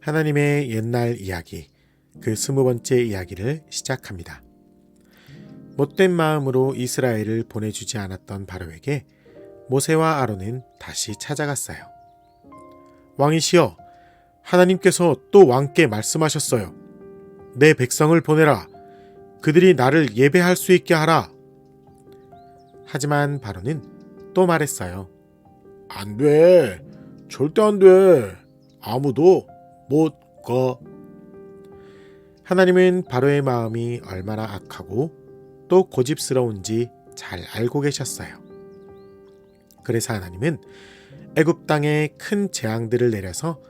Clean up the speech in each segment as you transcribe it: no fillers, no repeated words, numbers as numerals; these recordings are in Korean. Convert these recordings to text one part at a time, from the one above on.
하나님의 옛날 이야기, 그 20번째 이야기를 시작합니다. 못된 마음으로 이스라엘을 보내주지 않았던 바로에게 모세와 아론은 다시 찾아갔어요. 왕이시여, 하나님께서 또 왕께 말씀하셨어요. 내 백성을 보내라. 그들이 나를 예배할 수 있게 하라. 하지만 바로는 또 말했어요. 안 돼. 절대 안 돼. 아무도 못 가. 하나님은 바로의 마음이 얼마나 악하고 또 고집스러운지 잘 알고 계셨어요. 그래서 하나님은 애굽 땅에 큰 재앙들을 내려서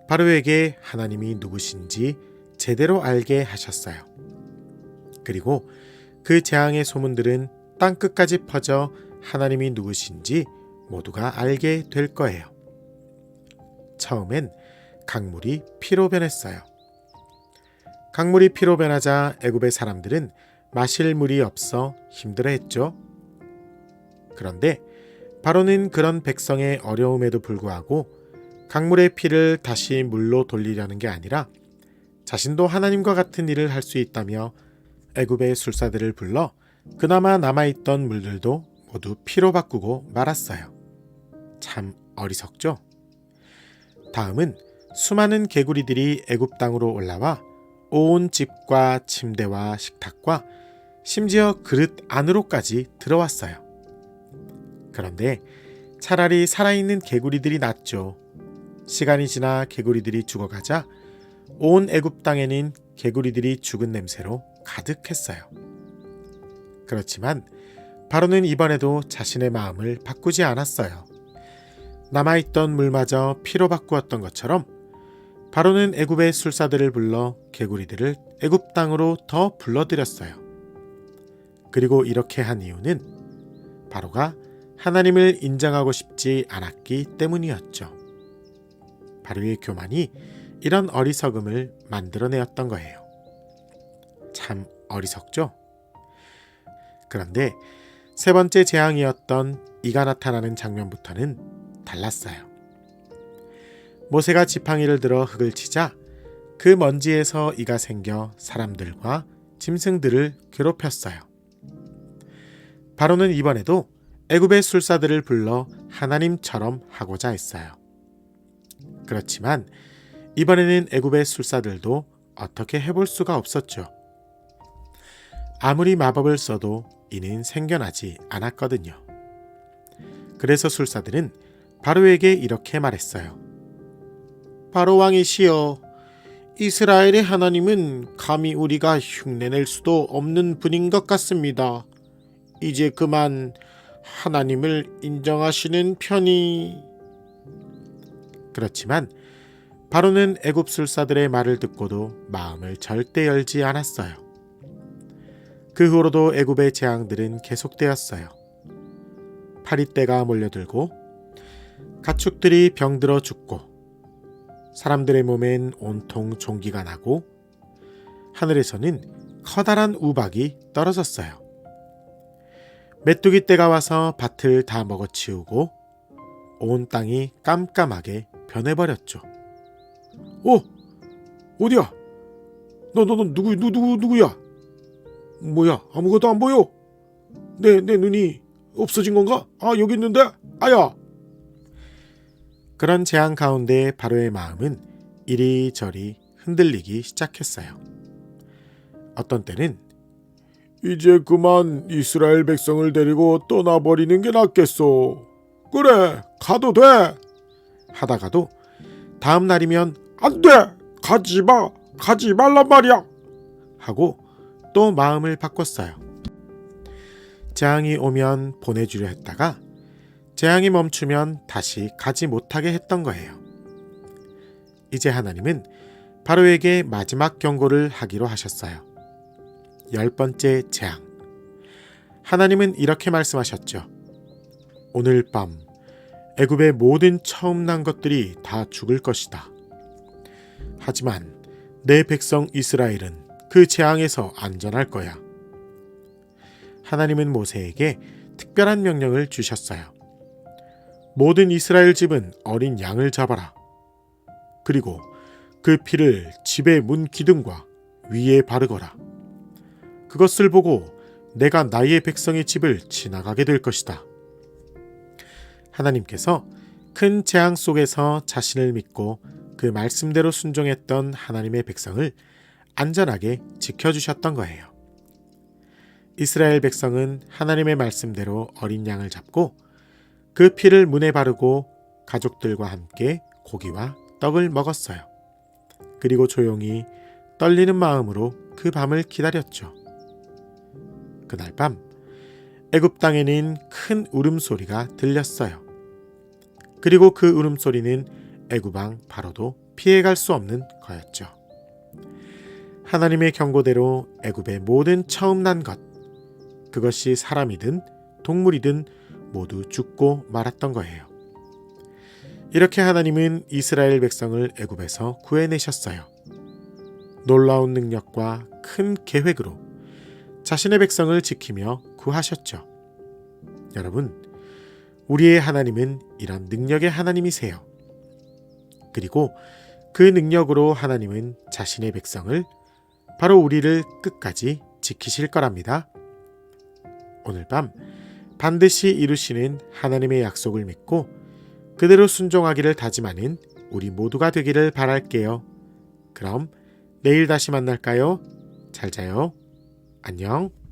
바로에게 하나님이 누구신지 제대로 알게 하셨어요. 그리고 그 재앙의 소문들은 땅 끝까지 퍼져 하나님이 누구신지 모두가 알게 될 거예요. 처음엔 강물이 피로 변했어요. 강물이 피로 변하자 애굽의 사람들은 마실 물이 없어 힘들어했죠. 그런데 바로는 그런 백성의 어려움에도 불구하고 강물의 피를 다시 물로 돌리려는 게 아니라 자신도 하나님과 같은 일을 할 수 있다며 애굽의 술사들을 불러 그나마 남아있던 물들도 모두 피로 바꾸고 말았어요. 참 어리석죠? 다음은 수많은 개구리들이 애굽 땅으로 올라와 온 집과 침대와 식탁과 심지어 그릇 안으로까지 들어왔어요. 그런데 차라리 살아있는 개구리들이 낫죠. 시간이 지나 개구리들이 죽어가자 온 애굽 땅에는 개구리들이 죽은 냄새로 가득했어요. 그렇지만 바로는 이번에도 자신의 마음을 바꾸지 않았어요. 남아있던 물마저 피로 바꾸었던 것처럼 바로는 애굽의 술사들을 불러 개구리들을 애굽 땅으로 더 불러들였어요. 그리고 이렇게 한 이유는 바로가 하나님을 인정하고 싶지 않았기 때문이었죠. 바로의 교만이 이런 어리석음을 만들어내었던 거예요. 참 어리석죠? 그런데 세 번째 재앙이었던 이가 나타나는 장면부터는 달랐어요. 모세가 지팡이를 들어 흙을 치자 그 먼지에서 이가 생겨 사람들과 짐승들을 괴롭혔어요. 바로는 이번에도 애굽의 술사들을 불러 하나님처럼 하고자 했어요. 그렇지만 이번에는 애굽의 술사들도 어떻게 해볼 수가 없었죠. 아무리 마법을 써도 이는 생겨나지 않았거든요. 그래서 술사들은 바로에게 이렇게 말했어요. 바로 왕이시여, 이스라엘의 하나님은 감히 우리가 흉내낼 수도 없는 분인 것 같습니다. 이제 그만 하나님을 인정하시는 편이... 그렇지만 바로는 애굽 술사들의 말을 듣고도 마음을 절대 열지 않았어요. 그 후로도 애굽의 재앙들은 계속되었어요. 파리떼가 몰려들고 가축들이 병들어 죽고 사람들의 몸엔 온통 종기가 나고 하늘에서는 커다란 우박이 떨어졌어요. 메뚜기 떼가 와서 밭을 다 먹어치우고 온 땅이 깜깜하게 변해버렸죠. 어디야? 너 누구야? 뭐야? 아무것도 안 보여. 내 눈이 없어진 건가? 여기 있는데? 아야! 그런 재앙 가운데 바로의 마음은 이리저리 흔들리기 시작했어요. 어떤 때는 이제 그만 이스라엘 백성을 데리고 떠나버리는 게 낫겠소. 그래, 가도 돼. 하다가도 다음 날이면 안 돼! 가지 말란 말이야! 하고 또 마음을 바꿨어요. 재앙이 오면 보내주려 했다가 재앙이 멈추면 다시 가지 못하게 했던 거예요. 이제 하나님은 바로에게 마지막 경고를 하기로 하셨어요. 10번째 재앙. 하나님은 이렇게 말씀하셨죠. 오늘 밤 애굽의 모든 처음 난 것들이 다 죽을 것이다. 하지만 내 백성 이스라엘은 그 재앙에서 안전할 거야. 하나님은 모세에게 특별한 명령을 주셨어요. 모든 이스라엘 집은 어린 양을 잡아라. 그리고 그 피를 집의 문 기둥과 위에 바르거라. 그것을 보고 내가 나의 백성의 집을 지나가게 될 것이다. 하나님께서 큰 재앙 속에서 자신을 믿고 그 말씀대로 순종했던 하나님의 백성을 안전하게 지켜주셨던 거예요. 이스라엘 백성은 하나님의 말씀대로 어린 양을 잡고 그 피를 문에 바르고 가족들과 함께 고기와 떡을 먹었어요. 그리고 조용히 떨리는 마음으로 그 밤을 기다렸죠. 그날 밤 애굽 땅에는 큰 울음소리가 들렸어요. 그리고 그 울음소리는 애굽 왕 바로도 피해갈 수 없는 거였죠. 하나님의 경고대로 애굽의 모든 처음 난 것, 그것이 사람이든 동물이든 모두 죽고 말았던 거예요. 이렇게 하나님은 이스라엘 백성을 애굽에서 구해내셨어요. 놀라운 능력과 큰 계획으로 자신의 백성을 지키며 구하셨죠. 여러분, 우리의 하나님은 이런 능력의 하나님이세요. 그리고 그 능력으로 하나님은 자신의 백성을, 바로 우리를 끝까지 지키실 거랍니다. 오늘 밤 반드시 이루시는 하나님의 약속을 믿고 그대로 순종하기를 다짐하는 우리 모두가 되기를 바랄게요. 그럼 내일 다시 만날까요? 잘 자요. 안녕.